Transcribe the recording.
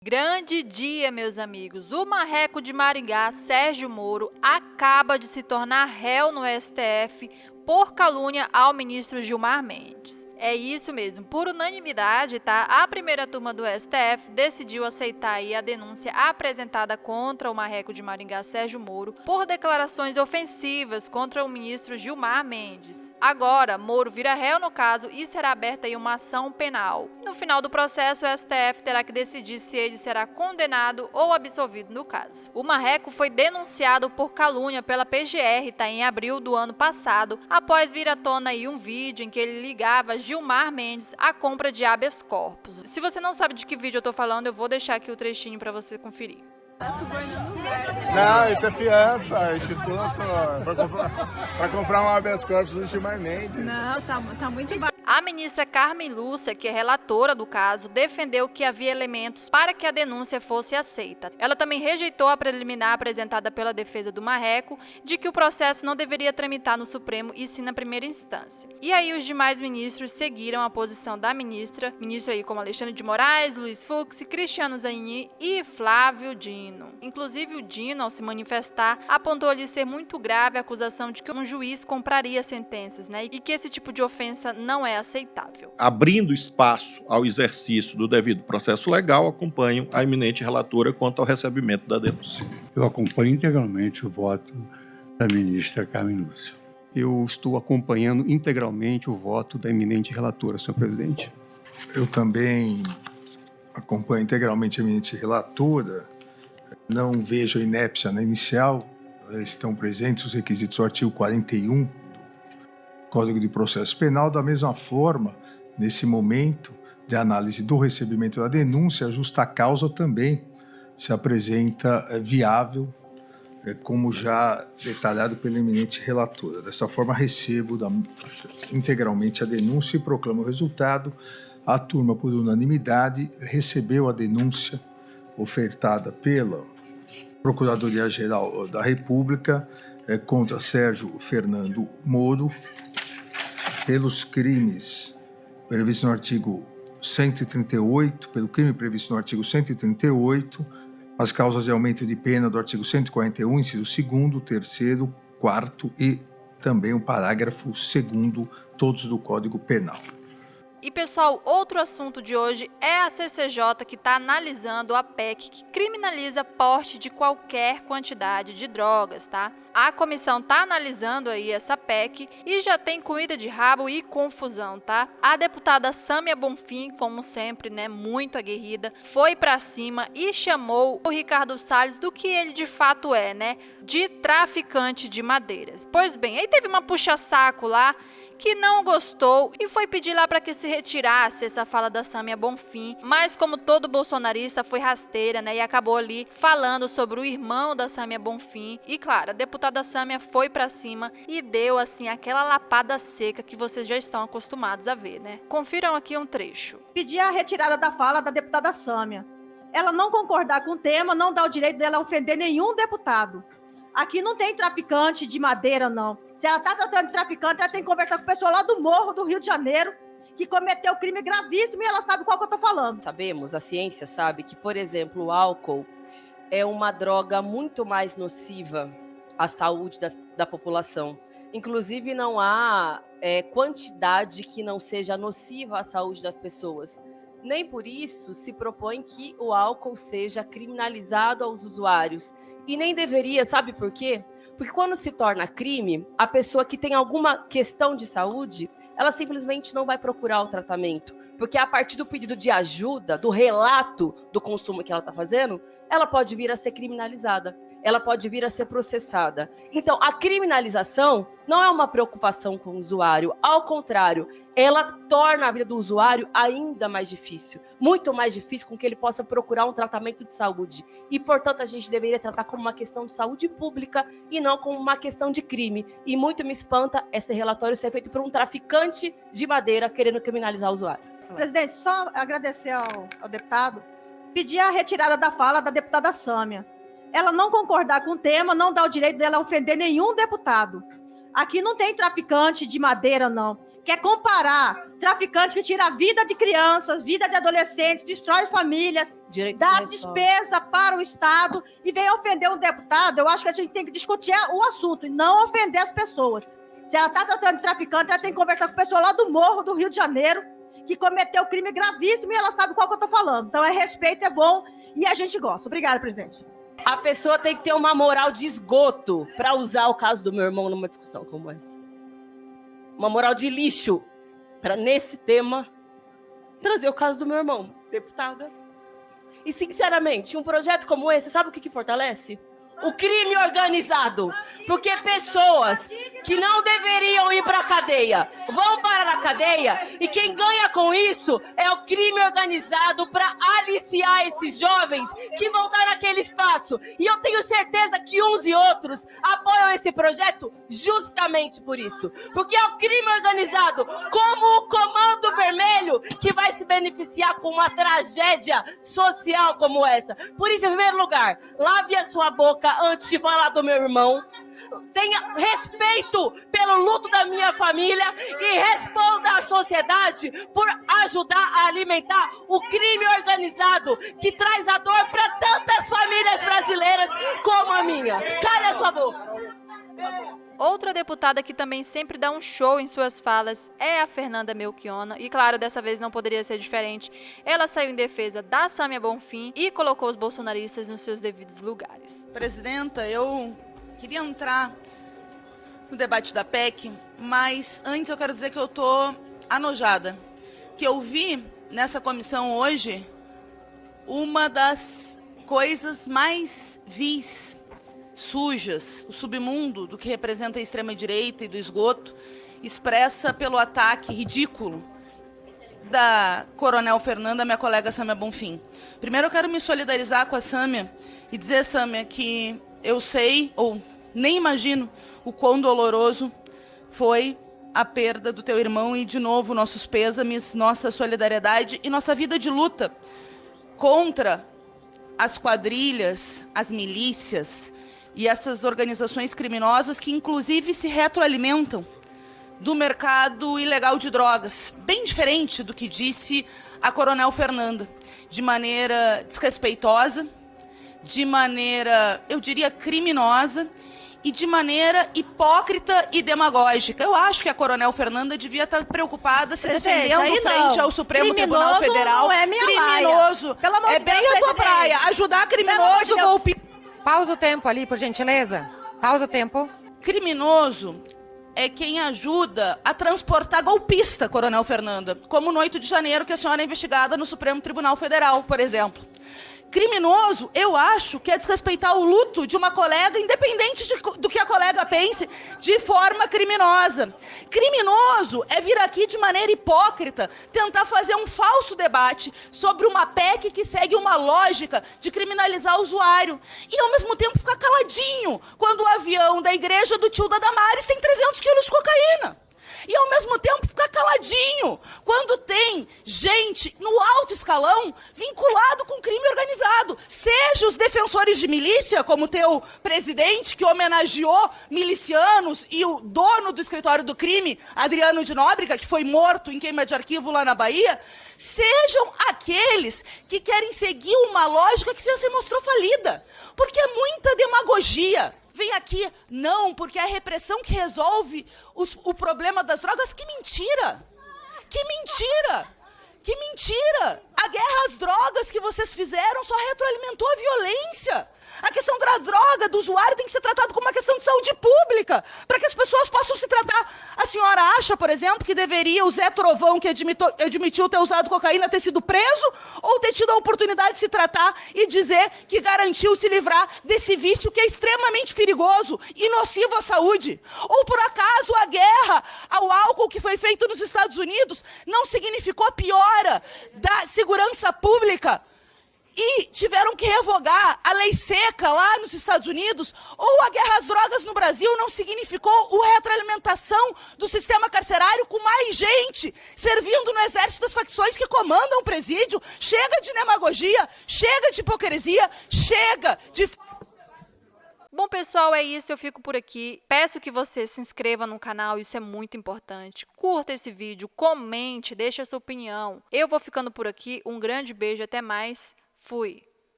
Grande dia, meus amigos. O marreco de Maringá, Sérgio Moro, acaba de se tornar réu no STF por calúnia ao ministro Gilmar Mendes. É isso mesmo, por unanimidade, tá? A primeira turma do STF decidiu aceitar aí a denúncia apresentada contra o marreco de Maringá, Sérgio Moro, por declarações ofensivas contra o ministro Gilmar Mendes. Agora, Moro vira réu no caso e será aberta aí uma ação penal. No final do processo, o STF terá que decidir se ele será condenado ou absolvido no caso. O marreco foi denunciado por calúnia pela PGR, tá? Em abril do ano passado, após vir à tona aí um vídeo em que ele ligava Gilmar Mendes à compra de habeas corpus. Se você não sabe de que vídeo eu tô falando, eu vou deixar aqui o trechinho para você conferir. Não, isso é fiança, é instituto para comprar um habeas corpus do Gilmar Mendes. Não, tá muito baixo. A ministra Carmen Lúcia, que é relatora do caso, defendeu que havia elementos para que a denúncia fosse aceita. Ela também rejeitou a preliminar apresentada pela defesa do marreco de que o processo não deveria tramitar no Supremo e sim na primeira instância. E aí os demais ministros seguiram a posição da ministra aí como Alexandre de Moraes, Luiz Fux, Cristiano Zanin e Flávio Dino. Inclusive o Dino, ao se manifestar, apontou ali ser muito grave a acusação de que um juiz compraria sentenças, né? E que esse tipo de ofensa não é aceitável. Abrindo espaço ao exercício do devido processo legal, acompanho a eminente relatora quanto ao recebimento da denúncia. Eu acompanho integralmente o voto da ministra Carmen Lúcia. Eu estou acompanhando integralmente o voto da eminente relatora, senhor presidente. Eu também acompanho integralmente a eminente relatora. Não vejo a inépcia na inicial. Estão presentes os requisitos do artigo 41 Código de Processo Penal. Da mesma forma, nesse momento de análise do recebimento da denúncia, a justa causa também se apresenta viável, como já detalhado pela eminente relatora. Dessa forma, recebo integralmente a denúncia e proclamo o resultado. A turma, por unanimidade, recebeu a denúncia ofertada pela Procuradoria-Geral da República contra Sérgio Fernando Moro, pelos crimes previstos no artigo 138, pelo crime previsto no artigo 138, as causas de aumento de pena do artigo 141, inciso 2º, 3º, 4º e também o parágrafo 2º, todos do Código Penal. E pessoal, outro assunto de hoje é a CCJ que está analisando a PEC que criminaliza porte de qualquer quantidade de drogas, tá? A comissão está analisando aí essa PEC e já tem corrida de rabo e confusão, tá? A deputada Sâmia Bonfim, como sempre, né, muito aguerrida, foi pra cima e chamou o Ricardo Salles do que ele de fato é, né? De traficante de madeiras. Pois bem, aí teve uma puxa-saco lá que não gostou e foi pedir lá para que se retirasse essa fala da Sâmia Bonfim, mas como todo bolsonarista foi rasteira, né, e acabou ali falando sobre o irmão da Sâmia Bonfim. E claro, a deputada Sâmia foi para cima e deu assim aquela lapada seca que vocês já estão acostumados a ver, né? Confiram aqui um trecho. Pedir a retirada da fala da deputada Sâmia. Ela não concordar com o tema não dá o direito dela ofender nenhum deputado. Aqui não tem traficante de madeira, não. Se ela está tratando de traficante, ela tem que conversar com o pessoal lá do Morro do Rio de Janeiro, que cometeu crime gravíssimo e ela sabe qual que eu estou falando. Sabemos, a ciência sabe que, por exemplo, o álcool é uma droga muito mais nociva à saúde da população. Inclusive, não há quantidade que não seja nociva à saúde das pessoas. Nem por isso se propõe que o álcool seja criminalizado aos usuários. E nem deveria, sabe por quê? Porque quando se torna crime, a pessoa que tem alguma questão de saúde, ela simplesmente não vai procurar o tratamento. Porque a partir do pedido de ajuda, do relato do consumo que ela está fazendo, ela pode vir a ser criminalizada. Ela pode vir a ser processada. Então, a criminalização não é uma preocupação com o usuário. Ao contrário, ela torna a vida do usuário ainda mais difícil. Muito mais difícil com que ele possa procurar um tratamento de saúde. E, portanto, a gente deveria tratar como uma questão de saúde pública e não como uma questão de crime. E muito me espanta esse relatório ser feito por um traficante de madeira querendo criminalizar o usuário. Presidente, só agradecer ao deputado, pedir a retirada da fala da deputada Sâmia. Ela não concordar com o tema não dá o direito dela ofender nenhum deputado. Aqui não tem traficante de madeira, não. quer comparar traficante que tira a vida de crianças, vida de adolescentes, destrói famílias, dá despesa para o Estado e vem ofender um deputado. Eu acho que a gente tem que discutir o assunto e não ofender as pessoas. Se ela está tratando de traficante, ela tem que conversar com o pessoal lá do Morro do Rio de Janeiro, que cometeu crime gravíssimo e ela sabe qual que eu estou falando. Então, respeito, é bom e a gente gosta. Obrigada, presidente. A pessoa tem que ter uma moral de esgoto para usar o caso do meu irmão numa discussão como essa. Uma moral de lixo para, nesse tema, trazer o caso do meu irmão, deputada. E, sinceramente, um projeto como esse, sabe o que fortalece? O crime organizado. Porque pessoas que não deveriam ir para a cadeia vão para a cadeia e quem ganha com isso é o crime organizado para aliciar esses jovens que vão dar naquele espaço. E eu tenho certeza que uns e outros apoiam esse projeto justamente por isso. Porque é o crime organizado, como o Comando Vermelho, que vai se beneficiar com uma tragédia social como essa. Por isso, em primeiro lugar, lave a sua boca antes de falar do meu irmão. Tenha respeito pelo luto da minha família e responda à sociedade por ajudar a alimentar o crime organizado que traz a dor para tantas famílias brasileiras como a minha. Cale a sua boca. Outra deputada que também sempre dá um show em suas falas é a Fernanda Melchiona. E claro, dessa vez não poderia ser diferente. Ela saiu em defesa da Sâmia Bonfim e colocou os bolsonaristas nos seus devidos lugares. Presidenta, eu queria entrar no debate da PEC, mas antes eu quero dizer que eu estou anojada. Que eu vi nessa comissão hoje uma das coisas mais vis, sujas, o submundo do que representa a extrema-direita e do esgoto, expressa pelo ataque ridículo da Coronel Fernanda, minha colega Sâmia Bonfim. Primeiro eu quero me solidarizar com a Sâmia e dizer, Sâmia, que eu sei, ou nem imagino, o quão doloroso foi a perda do teu irmão e, de novo, nossos pêsames, nossa solidariedade e nossa vida de luta contra as quadrilhas, as milícias e essas organizações criminosas que, inclusive, se retroalimentam do mercado ilegal de drogas. Bem diferente do que disse a Coronel Fernanda, de maneira desrespeitosa, de maneira, eu diria, criminosa e de maneira hipócrita e demagógica. Eu acho que a Coronel Fernanda devia estar preocupada se defendendo frente ao Supremo Tribunal Federal. Não é minha criminoso. É bem a tua praia. Ajudar criminoso, golpista. Pausa o tempo ali, por gentileza. Pausa o tempo. Criminoso é quem ajuda a transportar golpista, Coronel Fernanda. Como no 8 de janeiro, que a senhora é investigada no Supremo Tribunal Federal, por exemplo. Criminoso, eu acho que é desrespeitar o luto de uma colega, independente do que a colega pense, de forma criminosa. Criminoso é vir aqui de maneira hipócrita, tentar fazer um falso debate sobre uma PEC que segue uma lógica de criminalizar o usuário. E, ao mesmo tempo, ficar caladinho quando o avião da igreja do tio da Damares tem 300 quilos de cocaína. E, ao mesmo tempo, ficar caladinho quando tem gente no alto escalão vinculado com crime organizado. Seja os defensores de milícia, como teu presidente, que homenageou milicianos, e o dono do escritório do crime, Adriano de Nóbrega, que foi morto em queima de arquivo lá na Bahia, sejam aqueles que querem seguir uma lógica que já se mostrou falida. Porque é muita demagogia. Vem aqui, não, porque é a repressão que resolve o problema das drogas. Que mentira! Que mentira! Que mentira! A guerra às drogas que vocês fizeram só retroalimentou a violência. A questão da droga, do usuário, tem que ser tratado como uma questão de saúde pública, para que as pessoas possam se tratar. A senhora acha, por exemplo, que deveria o Zé Trovão, que admitiu ter usado cocaína, ter sido preso, ou ter tido a oportunidade de se tratar e dizer que garantiu se livrar desse vício que é extremamente perigoso e nocivo à saúde? Ou, por acaso, a guerra ao álcool que foi feito nos Estados Unidos não significou a piora da segurança pública? E tiveram que revogar a lei seca lá nos Estados Unidos, ou a guerra às drogas no Brasil não significou a retroalimentação do sistema carcerário com mais gente servindo no exército das facções que comandam o presídio? Chega de demagogia, chega de hipocrisia, chega de Bom, pessoal, é isso. Eu fico por aqui. Peço que você se inscreva no canal, isso é muito importante. Curta esse vídeo, comente, deixe a sua opinião. Eu vou ficando por aqui. Um grande beijo, até mais. Fui!